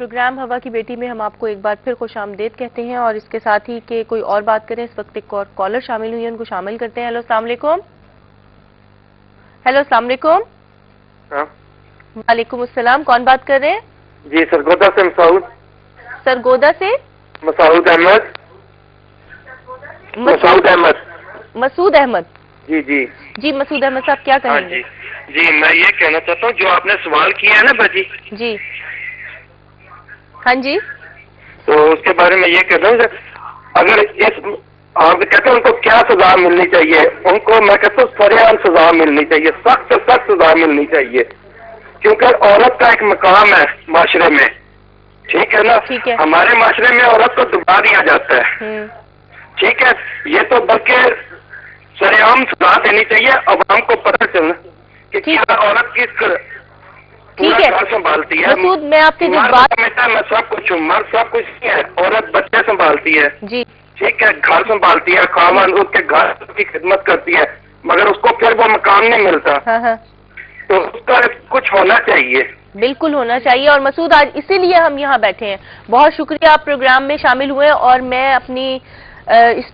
Programme हवा की बेटी में हम आपको एक बार फिर खुशामदीद कहते हैं और इसके साथ ही कि कोई और बात करें। इस वक्त एक और कॉलर शामिल हुई है, उनको शामिल करते हैं। हेलो अस्सलाम वालेकुम। हेलो अस्सलाम वालेकुम। वालेकुम अस्सलाम, कौन बात कर रहे हैं? जी सरगोदा से मसूद। सरगोदा से मसूद अहमद। मसूद अहमद। मसूद अहमद। जी जी जी मसूद अहमद साहब क्या कहेंगे? जी मैं ये कहना चाहता हूँ, जो आपने सवाल किया है ना बाजी जी, हाँ जी, तो उसके बारे में ये कहता हूँ, अगर इस आप कहते हैं उनको क्या सजा मिलनी चाहिए, उनको मैं कहता हूँ सरेआम सजा मिलनी चाहिए, सख्त से सख्त सजा मिलनी चाहिए, क्योंकि औरत का एक मकाम है माशरे में, ठीक है ना? ठीक है। हमारे माशरे में औरत को दबा दिया जाता है, ठीक है। ये तो बल्कि सरेआम सजा देनी चाहिए, अवाम को पता चलना कि क्या औरत किस ठीक है संभालती है। मसूद, मैं आपके जो बात मैं सब कुछ हूँ, मर्द सब कुछ नहीं है, औरत बच्चे संभालती है जी, ठीक है, घर संभालती है, खावन उसके घर की खिदमत करती है, मगर उसको फिर वो मकाम नहीं मिलता। हाँ। तो उसका कुछ होना चाहिए, बिल्कुल होना चाहिए। और मसूद आज इसीलिए हम यहाँ बैठे हैं। बहुत शुक्रिया आप प्रोग्राम में शामिल हुए और मैं अपनी इस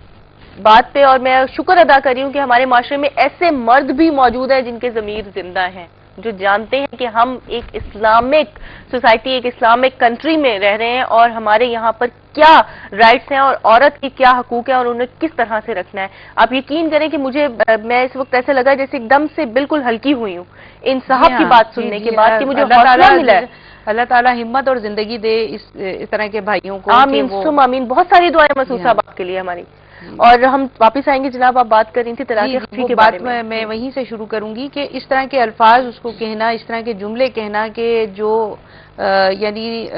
बात पे और मैं शुक्र अदा कर रही हूँ कि हमारे माशरे में ऐसे मर्द भी मौजूद हैं जिनके ज़मीर जिंदा हैं, जो जानते हैं कि हम एक इस्लामिक सोसाइटी, एक इस्लामिक कंट्री में रह रहे हैं और हमारे यहाँ पर क्या राइट्स हैं और औरत की क्या हकूक है और उन्हें किस तरह से रखना है। आप यकीन करें कि मुझे मैं इस वक्त ऐसा लगा जैसे एकदम से बिल्कुल हल्की हुई हूँ इन साहब की बात सुनने के बाद कि मुझे हौसला मिला है। अल्लाह ताला हिम्मत और जिंदगी दे इस तरह के भाइयों को। आमीन सुम आमीन। बहुत सारी दुआएं मसूद साहब आपके लिए हमारी। और हम वापस आएंगे जनाब, आप बात कर रही थी तलाक खफी के बारे में। मैं वहीं से शुरू करूंगी कि इस तरह के अल्फाज उसको कहना, इस तरह के जुमले कहना कि जो यानी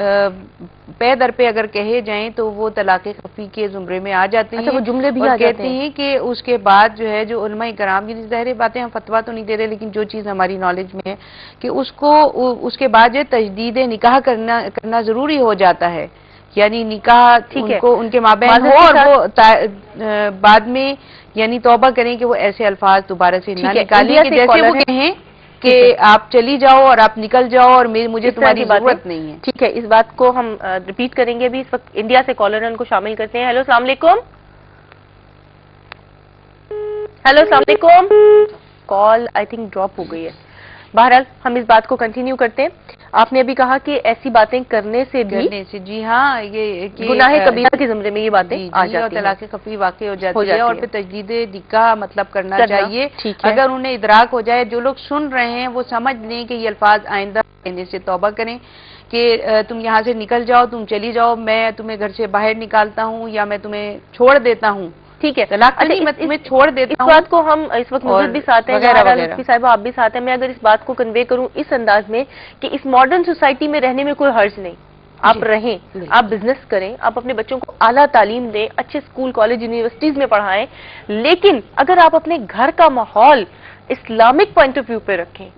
पे दर पे अगर कहे जाएं तो वो तलाक खफी के जुमरे में आ जाते हैं। अच्छा, वो जुमले भी आ कहते हैं कि उसके बाद जो है जो उलमा इकराम की ज़ाहिर बातें, हम फतवा तो नहीं दे रहे, लेकिन जो चीज़ हमारी नॉलेज में है कि उसको उसके बाद जो तजदीद निकाह करना जरूरी हो जाता है, यानी निकाह उनको उनके माबैन हो और वो बाद में यानी तौबा करें कि वो ऐसे अल्फाज दोबारा से ना निकालिए कि जैसे वो कहें कि आप चली जाओ और आप निकल जाओ और मुझे तुम्हारी जरूरत नहीं है। ठीक है, इस बात को हम रिपीट करेंगे भी। इस वक्त इंडिया से कॉलर है, उनको शामिल करते हैं। हेलो अस्सलाम वालेकुम। हेलो अस्सलाम वालेकुम। कॉल आई थिंक ड्रॉप हो गई है। बहरहाल हम इस बात को कंटिन्यू करते हैं। आपने अभी कहा कि ऐसी बातें करने से जी हाँ, ये गुनाह कबीरा के ज़मरे में ये बातें आ जाती हैं, तलाक खफी वाक़ई हो जाती है और फिर तजदीद निकाह मतलब करना चाहिए। अगर उन्हें इदराक हो जाए, जो लोग सुन रहे हैं वो समझ लें कि ये अल्फाज आइंदा कहने से तौबा करें कि तुम यहाँ से निकल जाओ, तुम चली जाओ, मैं तुम्हें घर से बाहर निकालता हूँ या मैं तुम्हें छोड़ देता हूँ। ठीक है, तलाक नहीं, मैं तुम्हें छोड़ देता हूँ। इस बात को हम इस वक्त मुझे भी साथ हैं, साहिबा आप भी साथ हैं। मैं अगर इस बात को कन्वे करूं इस अंदाज में कि इस मॉडर्न सोसाइटी में रहने में कोई हर्ज नहीं, आप रहें, आप बिजनेस करें, आप अपने बच्चों को आला तालीम दें, अच्छे स्कूल कॉलेज यूनिवर्सिटीज में पढ़ाएं, लेकिन अगर आप अपने घर का माहौल इस्लामिक पॉइंट ऑफ व्यू पे रखें,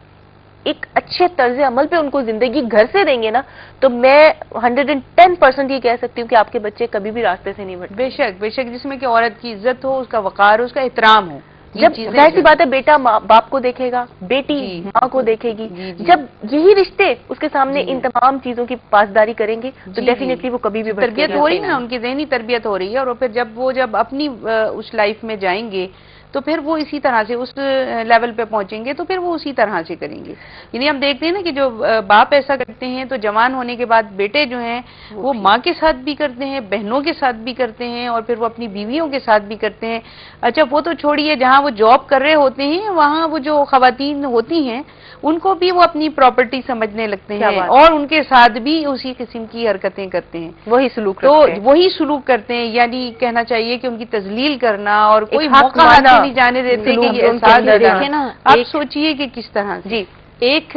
एक अच्छे तर्ज अमल पे उनको जिंदगी घर से देंगे ना, तो मैं 110% ये कह सकती हूँ कि आपके बच्चे कभी भी रास्ते से नहीं भटके। बेशक जिसमें कि औरत की इज्जत हो, उसका वकार हो, उसका एहतराम हो। जब जाहिर सी बात है बेटा बाप को देखेगा, बेटी माँ को देखेगी, जब यही रिश्ते उसके सामने इन तमाम चीजों की पासदारी करेंगे तो डेफिनेटली वो कभी भी तरबियत हो रही है ना, उनकी ज़हनी तरबियत हो रही है। और फिर जब अपनी उस लाइफ में जाएंगे तो फिर वो इसी तरह से उस लेवल पे पहुंचेंगे, तो फिर वो उसी तरह से करेंगे। यानी हम देखते हैं ना कि जो बाप ऐसा करते हैं तो जवान होने के बाद बेटे जो हैं वो माँ के साथ भी करते हैं, बहनों के साथ भी करते हैं और फिर वो अपनी बीवियों के साथ भी करते हैं। अच्छा, वो तो छोड़िए, जहाँ वो जॉब कर रहे होते हैं वहाँ वो जो खवातीन होती हैं उनको भी वो अपनी प्रॉपर्टी समझने लगते हैं और उनके साथ भी उसी किस्म की हरकतें करते हैं, वही सलूक करते हैं। यानी कहना चाहिए कि उनकी तजलील करना और कोई मौका नहीं जाने देते कि ये देखे ना। आप सोचिए कि किस तरह से एक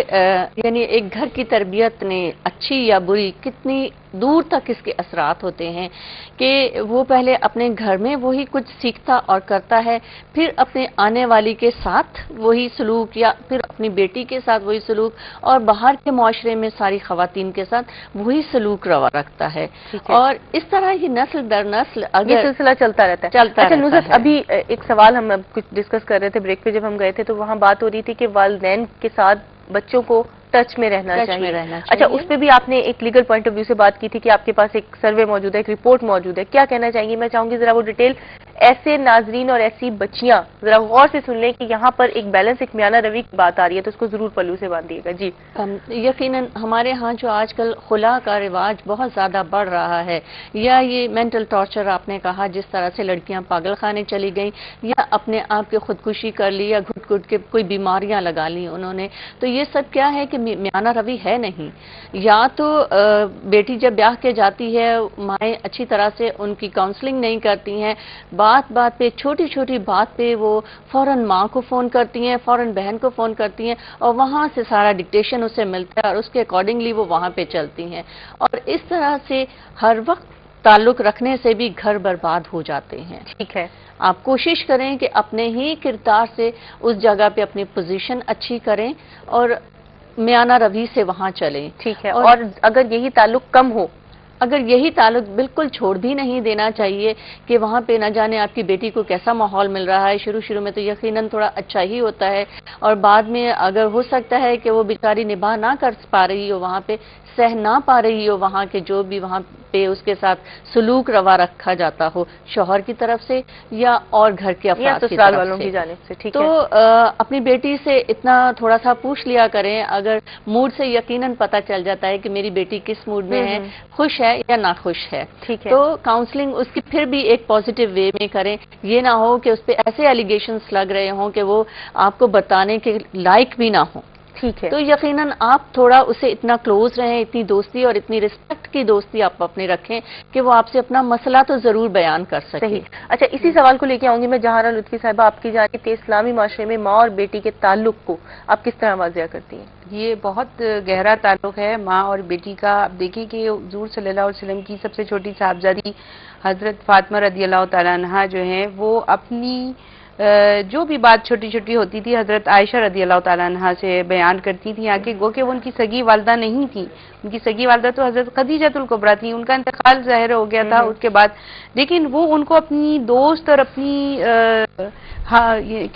यानी एक घर की तरबियत ने अच्छी या बुरी कितनी दूर तक इसके असरात होते हैं कि वो पहले अपने घर में वही कुछ सीखता और करता है, फिर अपने आने वाली के साथ वही सलूक या फिर अपनी बेटी के साथ वही सलूक और बाहर के माशरे में सारी खवातीन के साथ वही सलूक रवा रखता है। और इस तरह ही नस्ल दर नस्ल ये सिलसिला चलता रहता है। अच्छा नुसरत, अभी एक सवाल हम कुछ डिस्कस कर रहे थे ब्रेक पे, जब हम गए थे तो वहाँ बात हो रही थी कि वालिदैन के साथ बच्चों को ٹچ میں رہنا ٹچ چاہیے. میں رہنا اچھا, چاہیے. اس پہ بھی آپ نے ایک لیگل پوائنٹ آف ویو سے بات کی تھی کہ آپ کے پاس ایک سروے موجود ہے, ایک رپورٹ موجود ہے, کیا کہنا چاہیں گی؟ میں چاہوں گی ذرا وہ ڈیٹیل ایسے ناظرین اور ایسی بچیاں ذرا غور سے سن لیں کہ یہاں پر ایک بیلنس, ایک میانہ روی کی بات آ رہی ہے, تو اس کو ضرور پلو سے باندھیے گا. جی. یقیناً ہمارے ہاں جو آج کل خلا کا رواج بہت زیادہ بڑھ رہا ہے, یا یہ مینٹل ٹارچر آپ نے کہا, جس طرح سے لڑکیاں پاگل خانے چلی گئیں یا اپنے آپ کی خودکشی کر لی یا گھٹ گھٹ کے کوئی بیماریاں لگا لی انہوں نے, تو یہ سب کیا ہے کہ میانہ روی ہے نہیں. یا تو بیٹی جب بیاہ کے جاتی ہے, مائیں اچھی طرح سے ان کی کاؤنسلنگ نہیں کرتی ہیں, بات بات پہ, چھوٹی چھوٹی بات پہ وہ فوراً ماں کو فون کرتی ہیں, فوراً بہن کو فون کرتی ہیں, اور وہاں سے سارا ڈکٹیشن اسے ملتا ہے اور اس کے اکارڈنگلی وہ وہاں پہ چلتی ہیں, اور اس طرح سے ہر وقت تعلق رکھنے سے بھی گھر برباد ہو جاتے ہیں. ٹھیک ہے, آپ کوشش کریں کہ اپنے ہی کردار سے اس جگہ پہ اپنی پوزیشن اچھی کریں اور میانہ روی سے وہاں چلیں. ٹھیک ہے. اور اگر یہی تعلق کم ہو, اگر یہی تعلق بالکل چھوڑ بھی نہیں دینا چاہیے کہ وہاں پہ نہ جانے آپ کی بیٹی کو کیسا ماحول مل رہا ہے. شروع میں تو یقیناً تھوڑا اچھا ہی ہوتا ہے, اور بعد میں اگر ہو سکتا ہے کہ وہ بیچاری نبھا نہ کر پا رہی ہو, وہاں پہ سہ نہ پا رہی ہو وہاں کے جو بھی وہاں پہ اس کے ساتھ سلوک روا رکھا جاتا ہو شوہر کی طرف سے یا اور گھر کے افراد کی سسرال طرف والوں سے, کی جانب سے. ٹھیک تو ہے, اپنی بیٹی سے اتنا تھوڑا سا پوچھ لیا کریں. اگر موڈ سے یقیناً پتہ چل جاتا ہے کہ میری بیٹی کس موڈ میں ہے, خوش ہے یا ناخوش ہے, ٹھیک ہے, تو کاؤنسلنگ اس کی پھر بھی ایک پازیٹیو وے میں کریں. یہ نہ ہو کہ اس پہ ایسے ایلیگیشنز لگ رہے ہوں کہ وہ آپ کو بتانے کے لائق بھی نہ ہوں. ٹھیک ہے, تو یقیناً آپ تھوڑا اسے اتنا کلوز رہیں, اتنی دوستی اور اتنی رسپیکٹ کی دوستی آپ اپنے رکھیں کہ وہ آپ سے اپنا مسئلہ تو ضرور بیان کر سکے. صحیح. اچھا, اسی سوال کو لے کے آؤں گی میں جہاں لطفی صاحبہ, آپ کی جانب کہ اسلامی معاشرے میں ماں اور بیٹی کے تعلق کو آپ کس طرح واضح کرتی ہیں؟ یہ بہت گہرا تعلق ہے ماں اور بیٹی کا. آپ دیکھیں کہ حضور صلی اللہ علیہ وسلم کی سب سے چھوٹی صاحبزادی حضرت فاطمہ رضی اللہ تعالیٰ عنہا جو ہیں, وہ اپنی جو بھی بات چھوٹی چھوٹی ہوتی تھی حضرت عائشہ رضی اللہ تعالیٰ عنہا سے بیان کرتی تھی. آگے گو کہ وہ ان کی سگی والدہ نہیں تھی, ان کی سگی والدہ تو حضرت خدیجہ الکبریٰ تھی, ان کا انتقال ظاہر ہو گیا تھا اس کے بعد, لیکن وہ ان کو اپنی دوست اور اپنی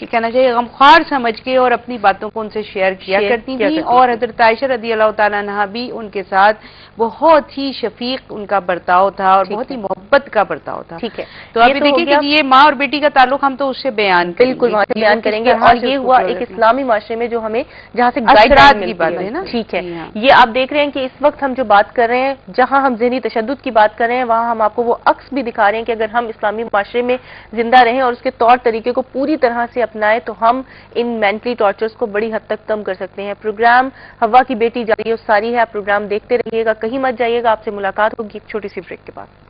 کہنا چاہیے غمخوار سمجھ کے اور اپنی باتوں کو ان سے شیئر کیا کرتی تھیں. اور حضرت عائشہ رضی اللہ تعالیٰ عنہا بھی ان کے ساتھ بہت ہی شفیق ان کا برتاؤ تھا اور بہت ہی محبت کا برتاؤ تھا. ٹھیک ہے, تو ابھی دیکھیں کہ یہ ماں اور بیٹی کا تعلق ہم تو اس سے بالکل بیان کریں گے, اور یہ ہوا ایک اسلامی معاشرے میں جو ہمیں جہاں سے اثرات کی بات ہے نا. ٹھیک ہے, یہ آپ دیکھ رہے ہیں کہ اس وقت ہم جو بات کر رہے ہیں, جہاں ہم ذہنی تشدد کی بات کر رہے ہیں, وہاں ہم آپ کو وہ عکس بھی دکھا رہے ہیں کہ اگر ہم اسلامی معاشرے میں زندہ رہیں اور اس کے طور طریقے کو پوری طرح سے اپنائیں تو ہم ان مینٹلی ٹارچرز کو بڑی حد تک کم کر سکتے ہیں. پروگرام ہوا کی بیٹی جاری و ساری ہے, آپ پروگرام دیکھتے رہیے گا, کہیں مت جائیے گا. آپ سے ملاقات ہوگی ایک چھوٹی سی بریک کے بعد.